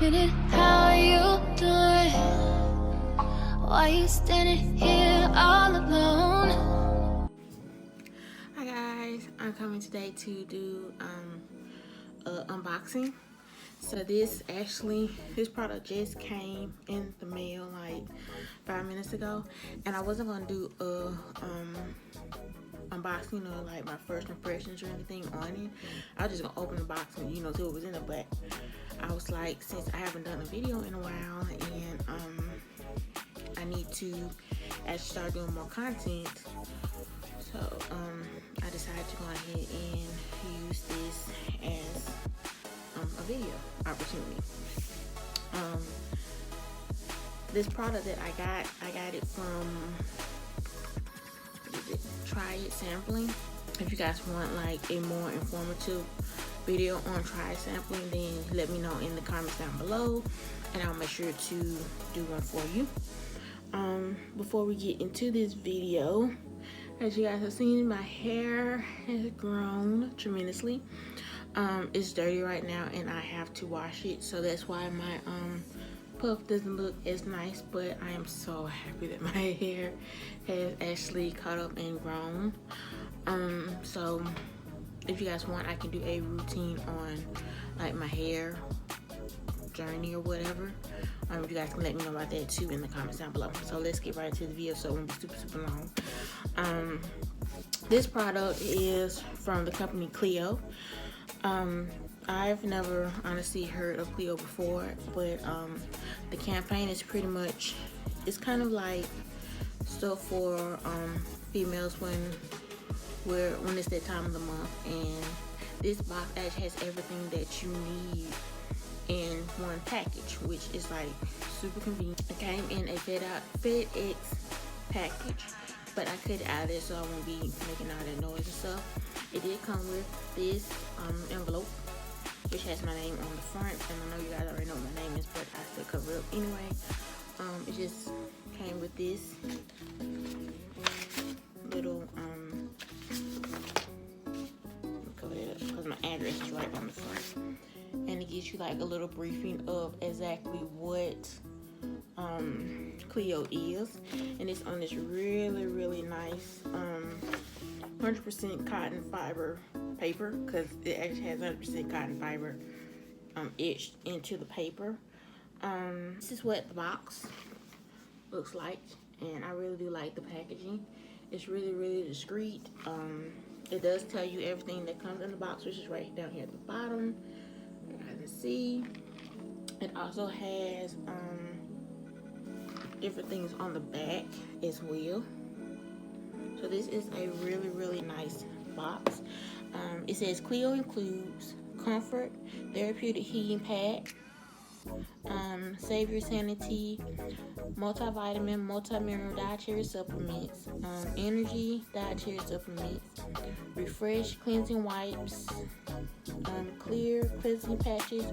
minute, how you doing? Why you standing here all alone? Hi guys, I'm coming today to do unboxing. So this product just came in the mail like 5 minutes ago, and I wasn't gonna do a unboxing or like my first impressions or anything on it. I was just gonna open the box and see what was in it, but I was like, since I haven't done a video in a while and I need to actually start doing more content, so I decided to go ahead and use this as a video opportunity. This product that I got it from, Try It Sampling. If you guys want like a more informative video on Try It Sampling, then let me know in the comments down below and I'll make sure to do one for you. Before we get into this video, as you guys have seen, my hair has grown tremendously. It's dirty right now and I have to wash it, so that's why my puff doesn't look as nice, but I am so happy that my hair has actually caught up and grown. So if you guys want, I can do a routine on like my hair journey or whatever. You guys can let me know about that too in the comments down below. So let's get right into the video so it won't be super long. This product is from the company Cleo. I've never honestly heard of Cleo before, but the campaign is pretty much, it's kind of like stuff for females when it's that time of the month, and this box actually has everything that you need in one package, which is like super convenient. It came in a FedEx package, but I cut it out of there so I won't be making all that noise and stuff. It did come with this envelope, which has my name on the front, and I know you guys already know what my name is, but I still cover it up anyway. It just came with this little cover it up because my address is right on the front, and it gives you like a little briefing of exactly what Cleo is, and it's on this really nice 100% cotton fiber paper, because it actually has 100% cotton fiber etched into the paper. This is what the box looks like, and I really do like the packaging. It's really discreet. It does tell you everything that comes in the box, which is right down here at the bottom. You guys can see. It also has different things on the back as well. So this is a really nice box. It says Cleo includes comfort, therapeutic heating pack, save your sanity, multivitamin, multi-mineral dietary supplements, energy dietary supplements, refresh cleansing wipes, clear cleansing patches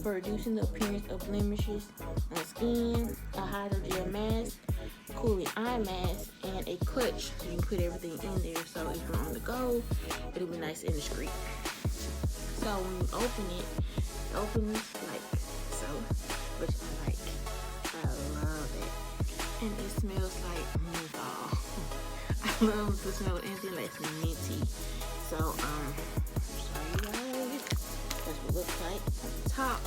for reducing the appearance of blemishes on skin, a hydrogel mask, cooling eye mask, and a clutch so you can put everything in there, so if you're on the go, it'll be nice and discreet. So when you open it, it opens like so, which I like. I love it. And it smells like menthol. I love the smell of anything that's minty. So show you guys. That's what it looks like at the top.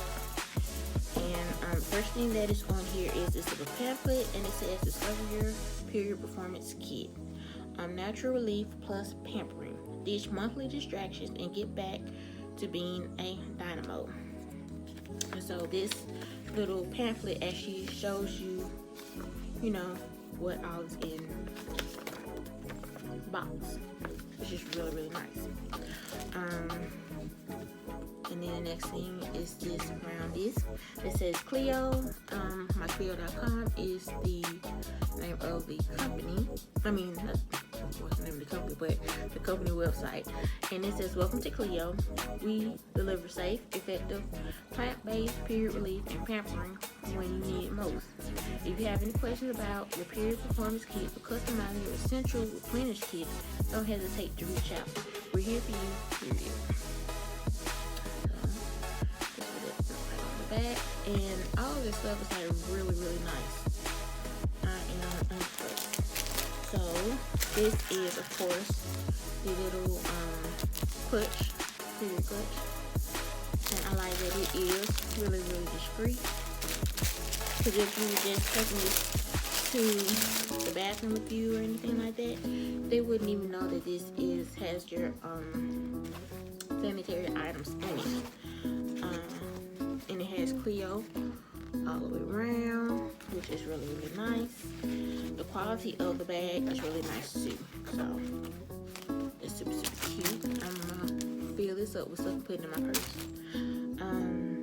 And first thing that is on here is this little pamphlet, and it says discover your period performance kit. Natural relief plus pampering. Ditch monthly distractions and get back to being a dynamo. And so this little pamphlet actually shows you, what all is in the box, which is really nice. And then the next thing is this brown disc. It says Cleo. MyCleo.com is the name of the company. I mean, what's the name of the company, but the company website. And it says, welcome to Cleo. We deliver safe, effective, plant-based period relief and pampering when you need it most. If you have any questions about your period performance kit or customizing your essential replenish kit, don't hesitate to reach out. We're here for you, period. back, and all of this stuff is like really, really nice. I am impressed. So this is, of course, the little clutch, period clutch, and I like that it is really, really discreet. Because if you were just taking this to the bathroom with you or anything like that, they wouldn't even know that this has your sanitary items in it. And it has Cleo all the way around, which is really, really nice. The quality of the bag is really nice too. So it's super, super cute. I'm gonna fill this up with stuff and put it in my purse.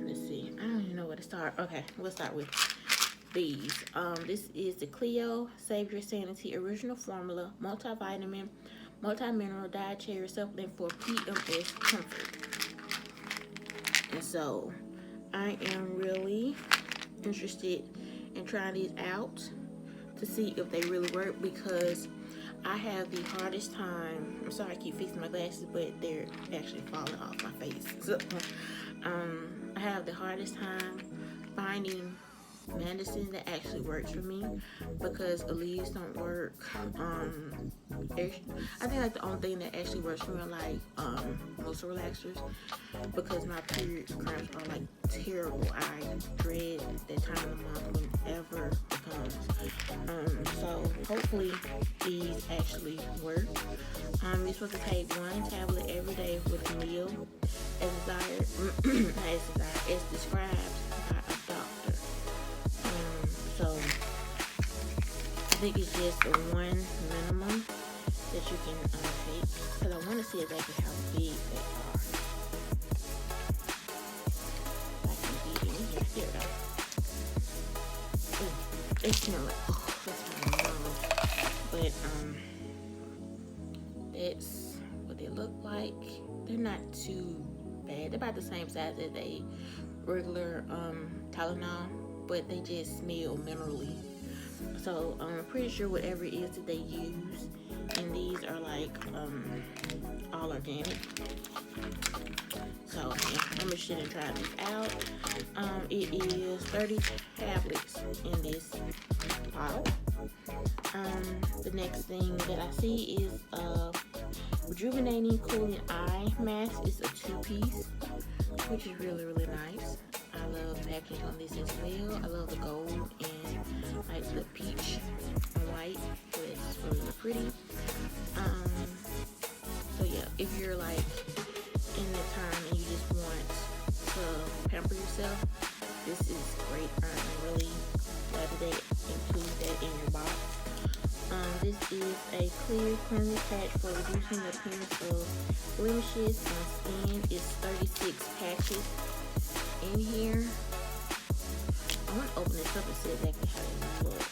Let's see. I don't even know where to start. Okay, we'll start with these. This is the Cleo Save Your Sanity Original Formula Multivitamin Multi-Mineral Dietary Supplement for PMS Comfort. And so I am really interested in trying these out to see if they really work, because I have the hardest time. I'm sorry I keep fixing my glasses, but they're actually falling off my face. So, I have the hardest time finding medicine that actually works for me, because Aleve don't work. I think like the only thing that actually works for me are like muscle relaxers, because my period cramps are like terrible. I dread that time of the month whenever it comes. So hopefully these actually work. You're supposed to take 1 tablet every day with a meal as desired, as described by a doctor. So I think it's just the one minimum that you can take, because I want to see exactly how big they are. I can get in here. Here we go. They smell like, oh, that's my nose. But that's what they look like. They're not too bad. They're about the same size as a regular Tylenol, but they just smell minerally. So I'm pretty sure whatever it is that they use, and these are like all organic. So yeah, I'm interested in trying this out. It is 30 tablets in this bottle. The next thing that I see is rejuvenating cooling eye mask. It's a 2-piece, which is really, really nice. I love the packaging on this as well. I love the gold and like the peach and white. So it's really, really pretty. So yeah, if you're like in that time and you just want to pamper yourself, this is great. I'm really glad that they include that in your box. This is a clear cleansing patch for reducing the appearance of blemishes on skin. It's 36 patches in here. I want to open this up and see exactly how they look.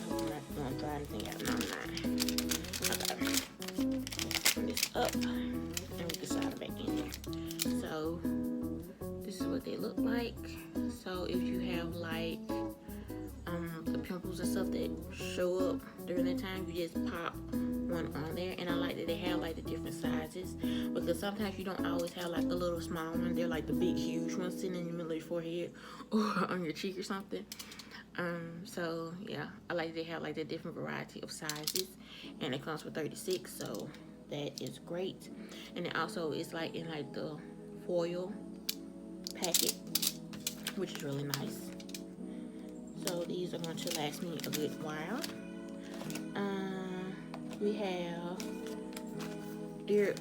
I'm not going to try anything out. No, I'm not. Okay. Open this up and we can slide it back in here. So this is what they look like. So if you have like the pimples and stuff that show up during that time, you just pop one on there. And I like that they have like the different sizes, because sometimes you don't always have like a little small one. They're like the big huge ones sitting in the middle of your forehead or on your cheek or something. So yeah, I like they have like the different variety of sizes, and it comes with 36, so that is great. And it also is like in like the foil packet, which is really nice. So these are going to last me a good while. We have the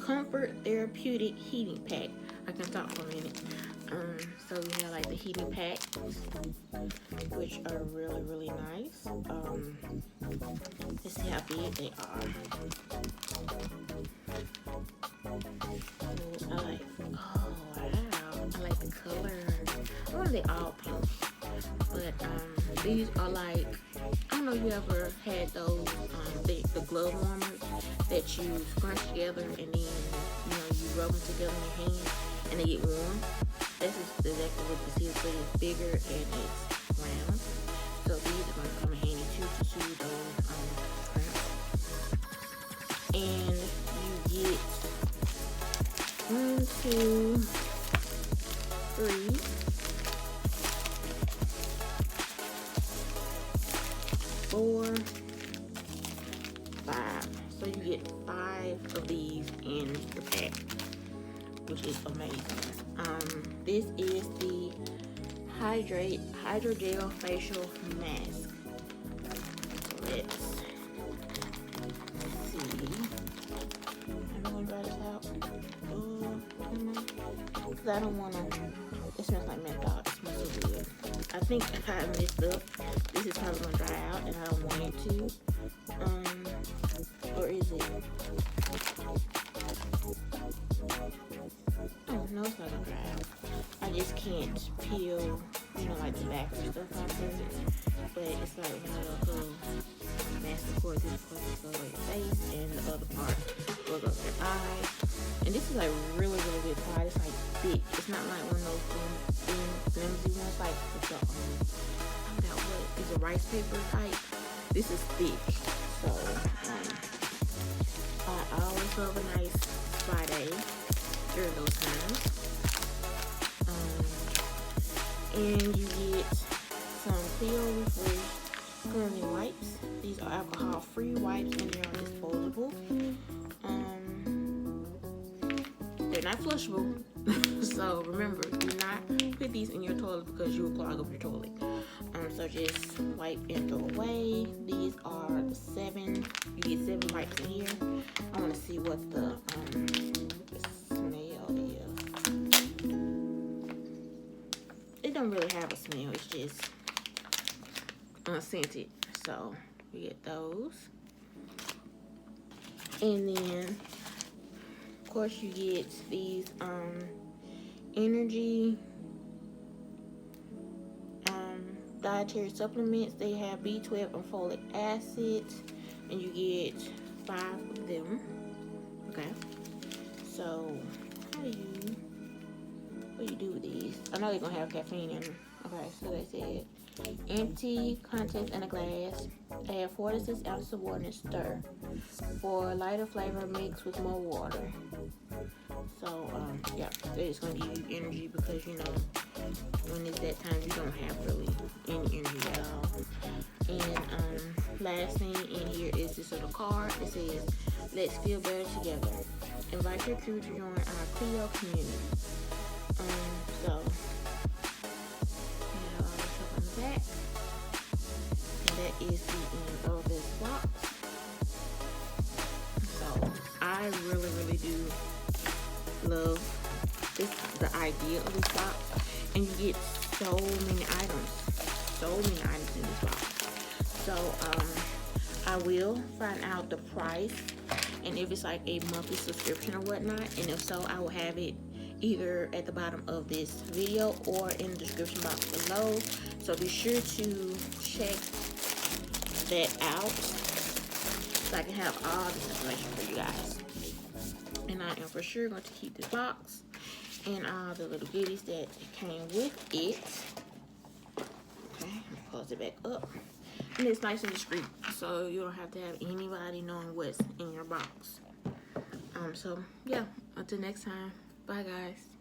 Comfort Therapeutic Heating Pack. I can talk for a minute. So we have like the heating packs, which are really, really nice. Let's see how big they are. I like, oh wow, I like the color. I wonder if they all pink, but these are like, I don't know if you ever had those the glove warmers that you scrunch together and then you rub them together in your hand and they get warm. This is exactly what this is, but it's bigger and it's round. So these are going to come in handy too to soothe those cramps. And you get 1, 2, 4, 5. So you get 5 of these in the pack, which is amazing. This is the Hydrogel Facial Mask. Let's see. I'm gonna dry this out. Because I don't want to. It smells like menthol. It smells so good. I think if I messed up, this is probably gonna dry out, and I don't want it to. Or is it? Oh no, it's not gonna dry out. I just can't peel, like the back and stuff off of it. But it's like one of those mask. Of course, this part goes over your face, and the other part goes over your eyes. And this is like really, really good quality. It's like thick. It's not like one of those thin, flimsy ones, like with the I forgot what is a rice paper type. This is thick. So I always love a nice spa day during those times. And you get some Cleo Refresh cleansing wipes. These are alcohol-free wipes, and they are disposable. They're not flushable, so remember, do not put these in your toilet because you will clog up your toilet. So just wipe and throw away. These are the 7. You get 7 wipes in here. I want to see what the smell is. It don't really have a smell. It's just unscented. So we get those, and then of course you get these energy dietary supplements. They have B12 and folic acid, and you get 5 of them. Okay, so what do you do with these? I know they're gonna have caffeine in them. Okay, so they said empty contents in a glass, add 4 to 6 ounces of water and stir. For lighter flavor, mix with more water. So yeah, they're just gonna give you energy because when it's that time you don't have really any energy at all. And last thing in here is this little card. It says, "Let's feel better together. Invite your crew to join our Cleo community." So all the stuff on the back. And that is the end of this box. So I really, really do love the idea of this box, and you get so many items in this box. So I will find out the price and if it's like a monthly subscription or whatnot, and if so, I will have it either at the bottom of this video or in the description box below. So be sure to check that out so I can have all this information for you guys. And I am for sure going to keep this box and all the little goodies that came with it. Okay, I'm gonna close it back up. And it's nice and discreet, so you don't have to have anybody knowing what's in your box. So yeah, until next time, bye guys.